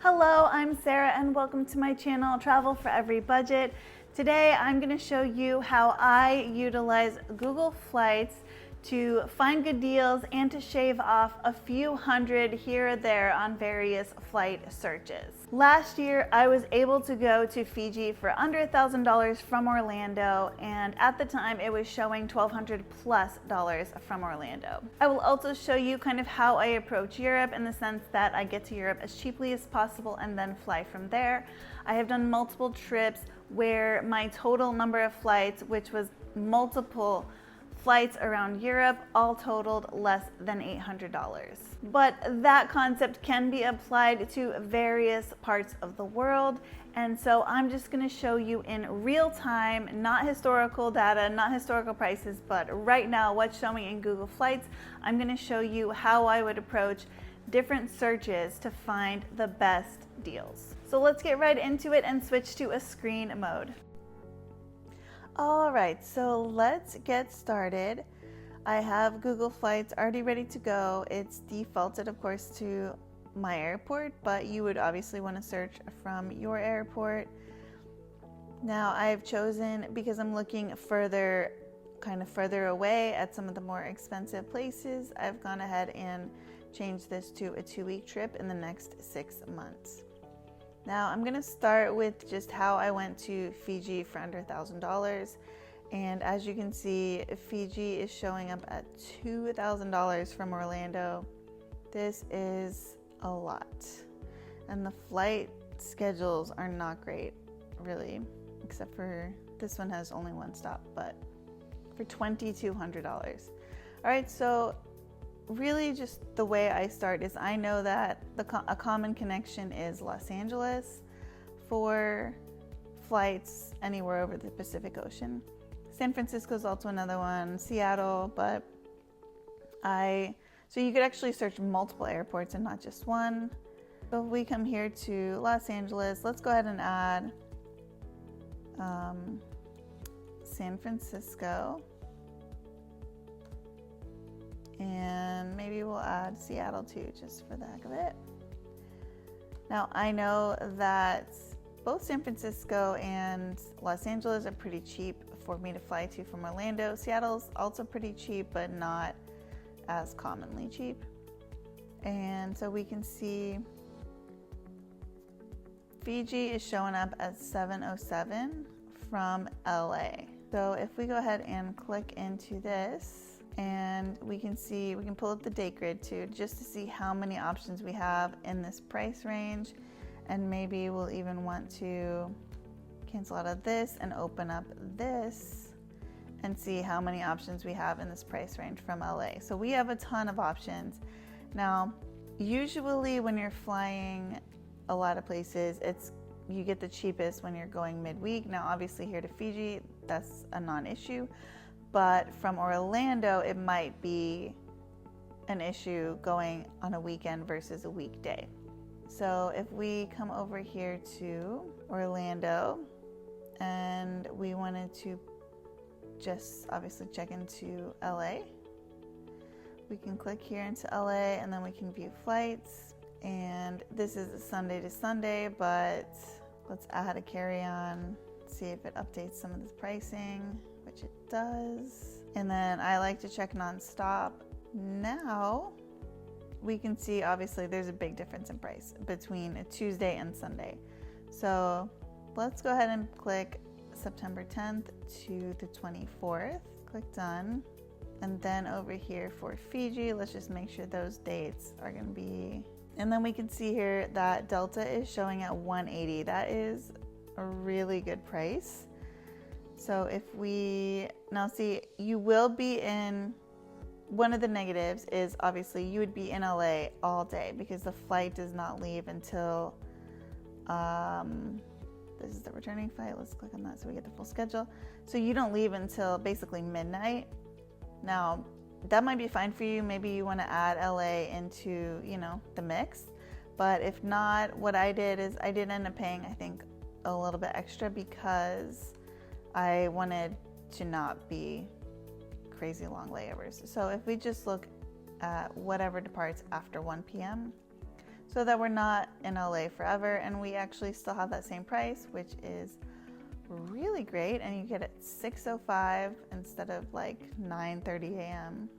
Hello, I'm Sarah and welcome to my channel, Travel for Every Budget. Today I'm going to show you how I utilize Google Flights to find good deals and to shave off a few hundred here or there on various flight searches. Last year I was able to go to Fiji for under $1,000 from Orlando, and at the time it was showing $1,200 plus from Orlando. I will also show you kind of how I approach Europe in the sense that I get to Europe as cheaply as possible and then fly from there. I have done multiple trips where my total number of flights, which was multiple flights around Europe, all totaled less than $800. But that concept can be applied to various parts of the world, and so I'm just going to show you in real time, not historical data, not historical prices, but right now what's showing in Google Flights. I'm going to show you how I would approach different searches to find the best deals. So let's get right into it and switch to a screen mode. All right, so let's get started. I have Google Flights already ready to go. It's defaulted, of course, to my airport, but you would obviously want to search from your airport. Now I've chosen, because I'm looking further away at some of the more expensive places, I've gone ahead and changed this to a 2-week trip in the next 6 months. Now I'm going to start with just how I went to Fiji for under $1,000, and as you can see, Fiji is showing up at $2,000 from Orlando. This is a lot, and the flight schedules are not great, really, except for this one has only one stop, but for $2,200. All right, so really just the way I start is I know that a common connection is Los Angeles for flights anywhere over the Pacific Ocean. San Francisco is also another one, Seattle, but so you could actually search multiple airports and not just one. So if we come here to Los Angeles, let's go ahead and add San Francisco. And maybe we'll add Seattle too, just for the heck of it. Now I know that both San Francisco and Los Angeles are pretty cheap for me to fly to from Orlando. Seattle's also pretty cheap, but not as commonly cheap. And so we can see Fiji is showing up at $707 from LA. So if we go ahead and click into this, and we can see, we can pull up the date grid too, just to see how many options we have in this price range. And maybe we'll even want to cancel out of this and open up this and see how many options we have in this price range from LA. So we have a ton of options. Now, usually when you're flying a lot of places, you get the cheapest when you're going midweek. Now, obviously here to Fiji, that's a non-issue. But from Orlando, it might be an issue going on a weekend versus a weekday. So if we come over here to Orlando and we wanted to just obviously check into LA, we can click here into LA and then we can view flights. And this is a Sunday to Sunday, but let's add a carry-on, see if it updates some of this pricing, which it does. And then I like to check nonstop. Now we can see obviously there's a big difference in price between a Tuesday and Sunday. So let's go ahead and click September 10th to the 24th. Click done. And then over here for Fiji, let's just make sure those dates are going to be. And then we can see here that Delta is showing at $180. That is a really good price. So if we now see, you will be in, one of the negatives is obviously you would be in LA all day because the flight does not leave until, this is the returning flight. Let's click on that so we get the full schedule. So you don't leave until basically midnight. Now that might be fine for you. Maybe you want to add LA into, the mix. But if not, what I did is I did end up paying, I think, a little bit extra because I wanted to not be crazy long layovers. So if we just look at whatever departs after 1 p.m., so that we're not in LA forever, and we actually still have that same price, which is really great, and you get it 6:05 instead of like 9:30 a.m.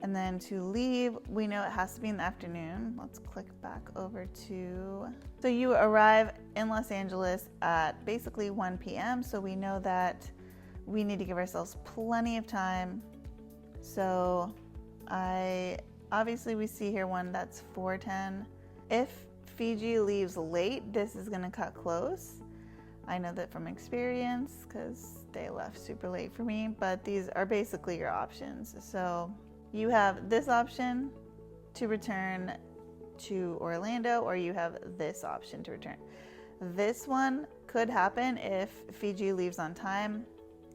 And then to leave, we know it has to be in the afternoon. Let's click back over to, so you arrive in Los Angeles at basically 1 p.m. So we know that we need to give ourselves plenty of time. So obviously we see here one that's 4:10. If Fiji leaves late, this is gonna cut close. I know that from experience because they left super late for me, but these are basically your options. So you have this option to return to Orlando, or you have this option to return. This one could happen if Fiji leaves on time.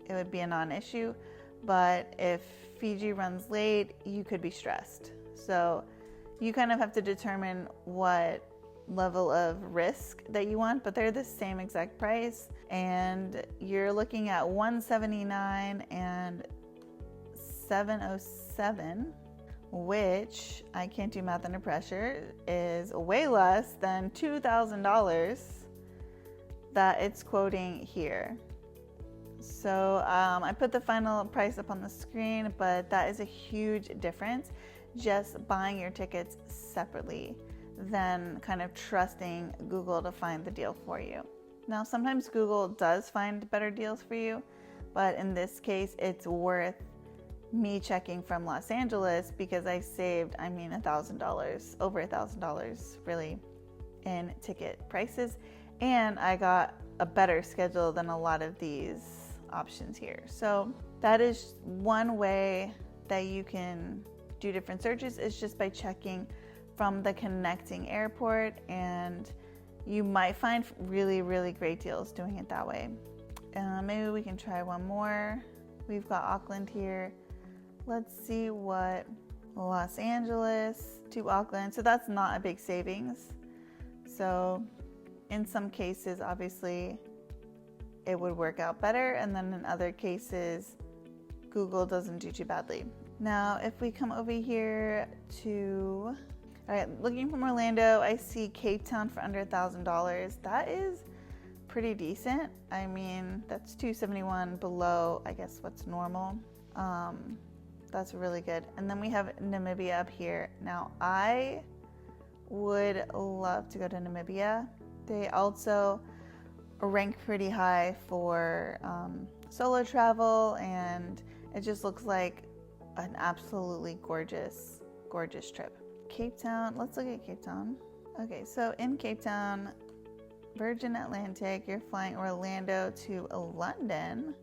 It would be a non-issue, but if Fiji runs late, you could be stressed. So you kind of have to determine what level of risk that you want, but they're the same exact price, and you're looking at $179 and $707, which I can't do math under pressure, is way less than $2,000 that it's quoting here. So I put the final price up on the screen, but that is a huge difference just buying your tickets separately than kind of trusting Google to find the deal for you. Now, sometimes Google does find better deals for you, but in this case, it's worth me checking from Los Angeles because I saved, $1,000, over $1,000 really in ticket prices, and I got a better schedule than a lot of these options here. So that is one way that you can do different searches, is just by checking from the connecting airport, and you might find really, really great deals doing it that way. Maybe we can try one more. We've got Auckland here. Let's see what Los Angeles to Auckland. So that's not a big savings. So in some cases, obviously, it would work out better, and then in other cases, Google doesn't do too badly. Now, if we come over here to, all right, looking from Orlando, I see Cape Town for under $1,000. That is pretty decent. That's $271 below, I guess, what's normal. That's really good. And then we have Namibia up here. Now, I would love to go to Namibia. They also rank pretty high for solo travel, and it just looks like an absolutely gorgeous, gorgeous trip. Cape Town, let's look at Cape Town. Okay, so in Cape Town, Virgin Atlantic, you're flying Orlando to London,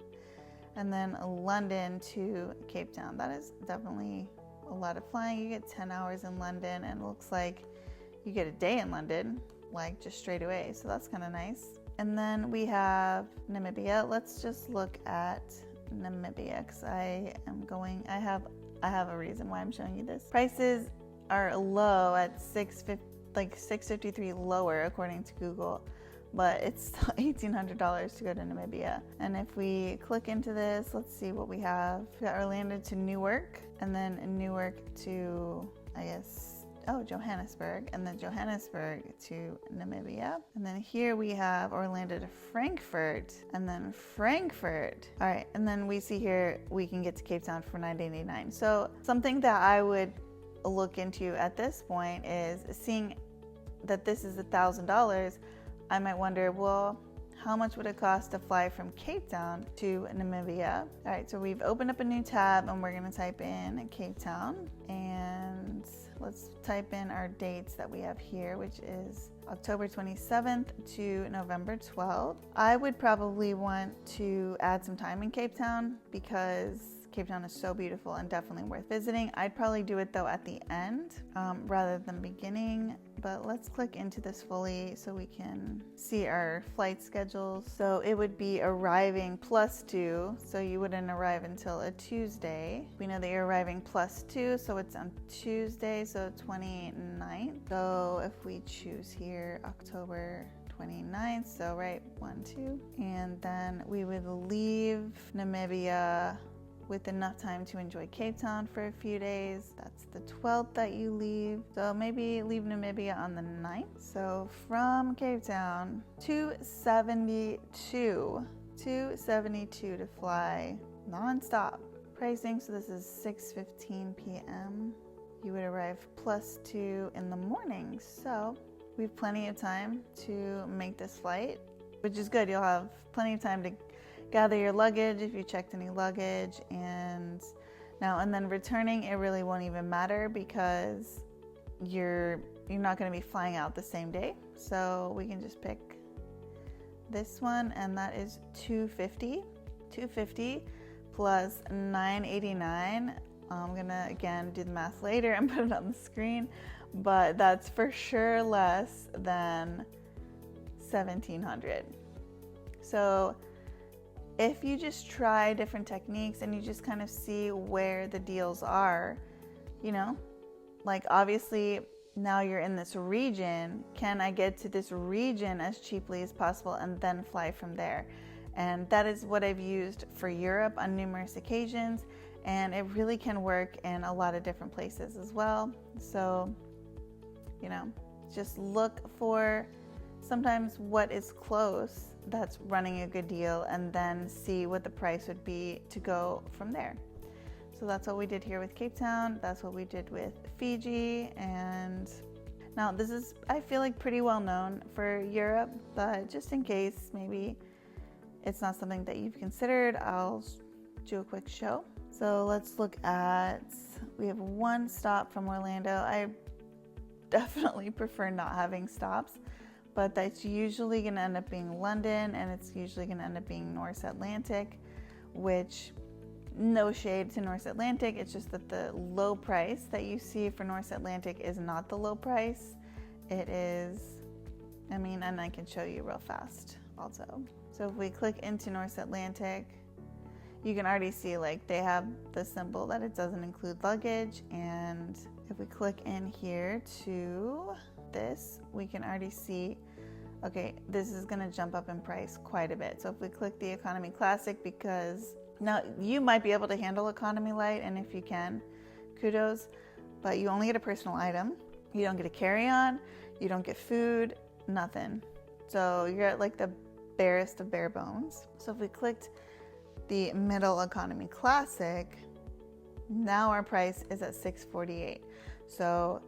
and then London to Cape Town. That is definitely a lot of flying. You get 10 hours in London, and it looks like you get a day in London, like just straight away. So that's kind of nice. And then we have Namibia. Let's just look at Namibia because I have a reason why I'm showing you this. Prices are low at $653 lower according to Google, but it's still $1,800 to go to Namibia. And if we click into this, let's see what we have. We got Orlando to Newark, and then Newark to, Johannesburg, and then Johannesburg to Namibia. And then here we have Orlando to Frankfurt, and then Frankfurt. All right, and then we see here we can get to Cape Town for $989. So something that I would look into at this point is seeing that this is $1,000. I might wonder, well, how much would it cost to fly from Cape Town to Namibia? All right, so we've opened up a new tab, and we're gonna type in Cape Town, and let's type in our dates that we have here, which is October 27th to November 12th. I would probably want to add some time in Cape Town because Cape Town is so beautiful and definitely worth visiting. I'd probably do it though at the end rather than beginning, but let's click into this fully so we can see our flight schedules. So it would be arriving +2, so you wouldn't arrive until a Tuesday. We know that you're arriving +2, so it's on Tuesday, so 29th. So if we choose here October 29th, so right, 1, 2, and then we would leave Namibia with enough time to enjoy Cape Town for a few days. That's the 12th that you leave. So maybe leave Namibia on the 9th. So from Cape Town, 272 to fly non-stop. Pricing, so this is 6:15 p.m. You would arrive +2 in the morning. So we have plenty of time to make this flight, which is good. You'll have plenty of time to gather your luggage if you checked any luggage, and then returning, it really won't even matter because you're not going to be flying out the same day. So we can just pick this one, and that is $250 plus $989. I'm gonna again do the math later and put it on the screen, but that's for sure less than $1,700. So if you just try different techniques and you just kind of see where the deals are, like obviously now you're in this region, can I get to this region as cheaply as possible and then fly from there? And that is what I've used for Europe on numerous occasions, and it really can work in a lot of different places as well. So, just look for sometimes what is close that's running a good deal, and then see what the price would be to go from there. So that's what we did here with Cape Town. That's what we did with Fiji. And now this is, I feel like, pretty well known for Europe, but just in case maybe it's not something that you've considered, I'll do a quick show. So let's look at, we have one stop from Orlando. I definitely prefer not having stops, but that's usually going to end up being London, and it's usually going to end up being North Atlantic, which, no shade to North Atlantic, it's just that the low price that you see for North Atlantic is not the low price. It is, and I can show you real fast also. So if we click into North Atlantic, you can already see like they have the symbol that it doesn't include luggage. And if we click in here to this, we can already see, okay, this is going to jump up in price quite a bit. So if we click the Economy Classic, because now you might be able to handle Economy Light, and if you can, kudos, but you only get a personal item. You don't get a carry-on, you don't get food, nothing. So you're at like the barest of bare bones. So if we clicked the middle Economy Classic, now our price is at $648. So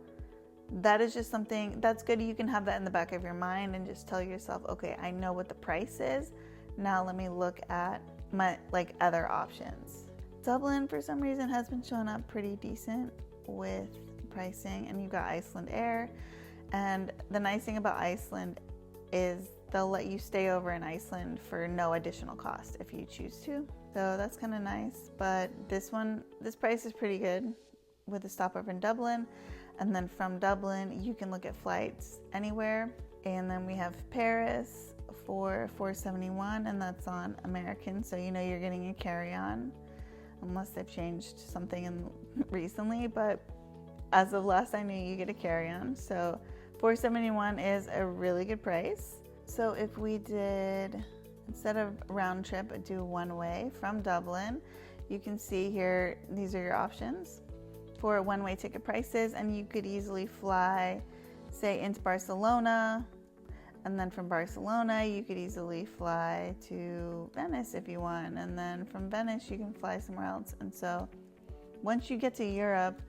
that is just something that's good. You can have that in the back of your mind and just tell yourself, okay, I know what the price is. Now let me look at my other options. Dublin for some reason has been showing up pretty decent with pricing, and you've got Iceland Air. And the nice thing about Iceland is they'll let you stay over in Iceland for no additional cost if you choose to. So that's kind of nice. But this price is pretty good with a stopover in Dublin. And then from Dublin, you can look at flights anywhere. And then we have Paris for $471, and that's on American. So you're getting a carry-on, unless they've changed something recently. But as of last I knew, you get a carry-on. So $471 is a really good price. So if we did, instead of round trip, do one way from Dublin, you can see here, these are your options for one-way ticket prices, and you could easily fly, say, into Barcelona, and then from Barcelona, you could easily fly to Venice if you want, and then from Venice, you can fly somewhere else. And so once you get to Europe,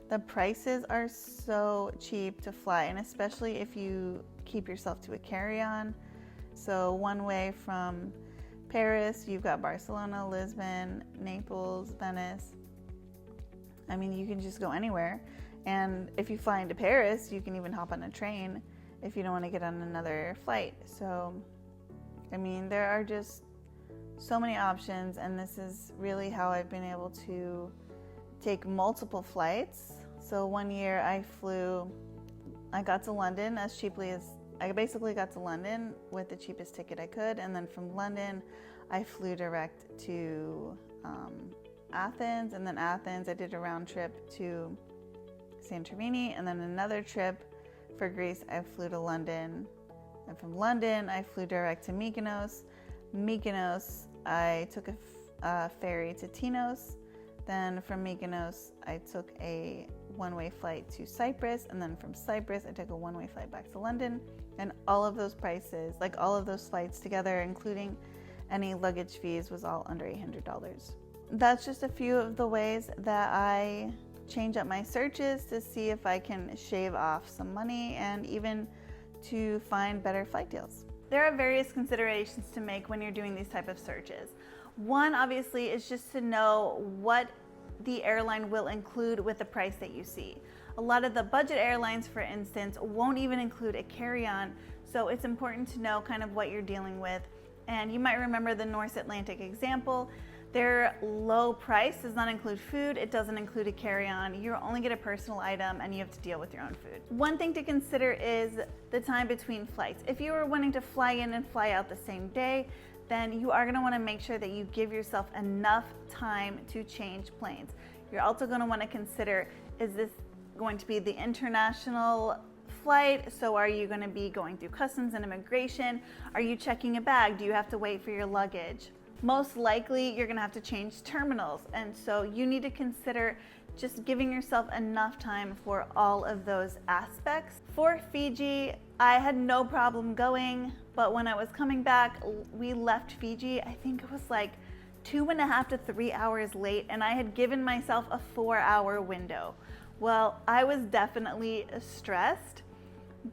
the prices are so cheap to fly, and especially if you keep yourself to a carry-on. So one way from Paris, you've got Barcelona, Lisbon, Naples, Venice. You can just go anywhere. And if you fly into Paris, you can even hop on a train if you don't want to get on another flight. So, there are just so many options, and this is really how I've been able to take multiple flights. So one year I got to London as cheaply as, I basically got to London with the cheapest ticket I could, and then from London I flew direct to Athens, and then Athens I did a round trip to Santorini, and then another trip for Greece I flew to London, and from London I flew direct to Mykonos. I took ferry to Tinos. Then from Mykonos, I took a one-way flight to Cyprus, and then from Cyprus, I took a one-way flight back to London. And all of those prices, like all of those flights together, including any luggage fees, was all under $800. That's just a few of the ways that I change up my searches to see if I can shave off some money and even to find better flight deals. There are various considerations to make when you're doing these type of searches. One, obviously, is just to know what the airline will include with the price that you see. A lot of the budget airlines, for instance, won't even include a carry-on, so it's important to know kind of what you're dealing with. And you might remember the North Atlantic example. Their low price does not include food, it doesn't include a carry-on. You only get a personal item and you have to deal with your own food. One thing to consider is the time between flights. If you are wanting to fly in and fly out the same day, then you are going to want to make sure that you give yourself enough time to change planes. You're also going to want to consider, is this going to be the international flight? So are you going to be going through customs and immigration? Are you checking a bag? Do you have to wait for your luggage? Most likely you're going to have to change terminals, and so you need to consider just giving yourself enough time for all of those aspects. For Fiji, I had no problem going, but when I was coming back, we left Fiji, I think it was like 2.5 to 3 hours late, and I had given myself a 4-hour window. Well, I was definitely stressed,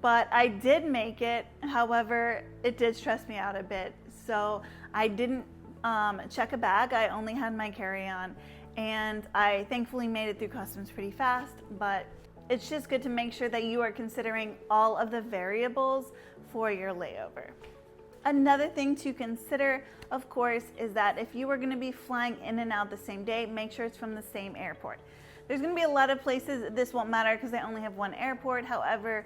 but I did make it. However, it did stress me out a bit. So I didn't check a bag. I only had my carry-on, and I thankfully made it through customs pretty fast, but it's just good to make sure that you are considering all of the variables for your layover. Another thing to consider, of course, is that if you are going to be flying in and out the same day, make sure it's from the same airport. There's going to be a lot of places this won't matter because they only have one airport. However,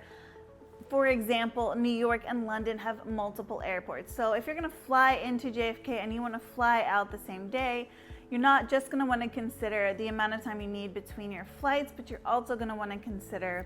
for example, New York and London have multiple airports. So if you're going to fly into JFK and you want to fly out the same day, you're not just going to want to consider the amount of time you need between your flights, but you're also going to want to consider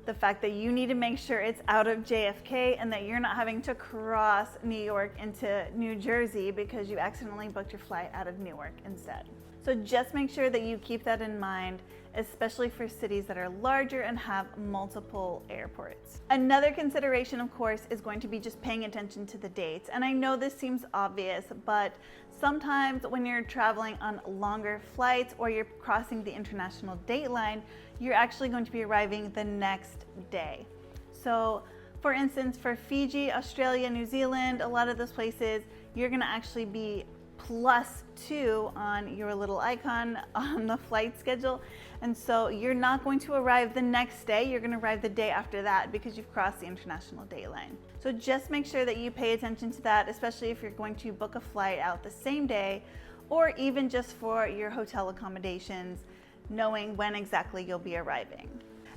the fact that you need to make sure it's out of JFK and that you're not having to cross New York into New Jersey because you accidentally booked your flight out of Newark instead. So just make sure that you keep that in mind, especially for cities that are larger and have multiple airports. Another consideration, of course, is going to be just paying attention to the dates. And I know this seems obvious, but sometimes when you're traveling on longer flights or you're crossing the international date line, you're actually going to be arriving the next day. So for instance, for Fiji, Australia, New Zealand, a lot of those places, you're gonna actually be +2 on your little icon on the flight schedule. And so you're not going to arrive the next day, you're going to arrive the day after that because you've crossed the international date line. So just make sure that you pay attention to that, especially if you're going to book a flight out the same day, or even just for your hotel accommodations, knowing when exactly you'll be arriving.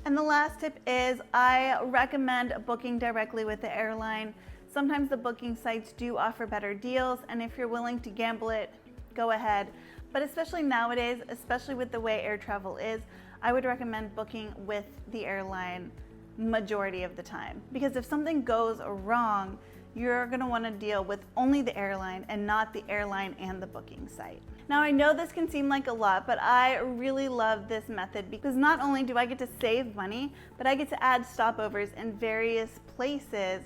And the last tip is I recommend booking directly with the airline. Sometimes the booking sites do offer better deals, and if you're willing to gamble it, go ahead. But especially nowadays, especially with the way air travel is, I would recommend booking with the airline majority of the time. Because if something goes wrong, you're gonna wanna deal with only the airline and not the airline and the booking site. Now I know this can seem like a lot, but I really love this method because not only do I get to save money, but I get to add stopovers in various places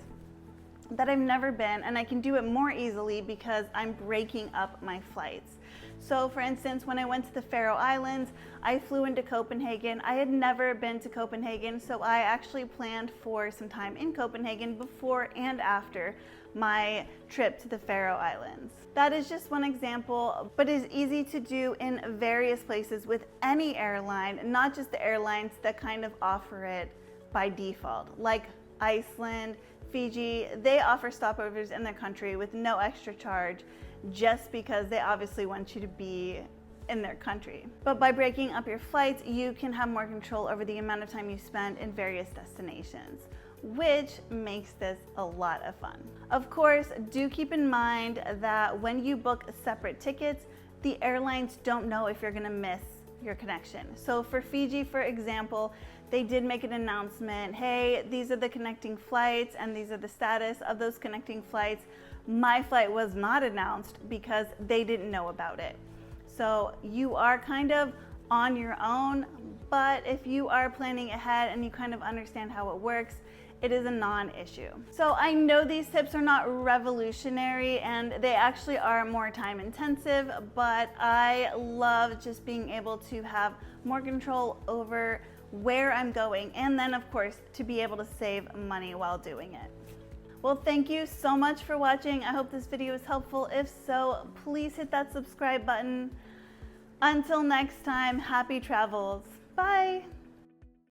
that I've never been, and I can do it more easily because I'm breaking up my flights. So for instance, when I went to the Faroe Islands, I flew into Copenhagen. I had never been to Copenhagen, so I actually planned for some time in Copenhagen before and after my trip to the Faroe Islands. That is just one example, but it's easy to do in various places with any airline, not just the airlines that kind of offer it by default, like Iceland, Fiji. They offer stopovers in their country with no extra charge just because they obviously want you to be in their country. But by breaking up your flights, you can have more control over the amount of time you spend in various destinations, which makes this a lot of fun. Of course, do keep in mind that when you book separate tickets, the airlines don't know if you're gonna miss your connection. So for Fiji, for example, they did make an announcement, hey, these are the connecting flights and these are the status of those connecting flights. My flight was not announced because they didn't know about it. So you are kind of on your own, but if you are planning ahead and you kind of understand how it works, it is a non-issue. So I know these tips are not revolutionary and they actually are more time intensive, but I love just being able to have more control over where I'm going, and then of course to be able to save money while doing it. Well, thank you so much for watching. I hope this video was helpful. If so, please hit that subscribe button. Until next time, happy travels. Bye.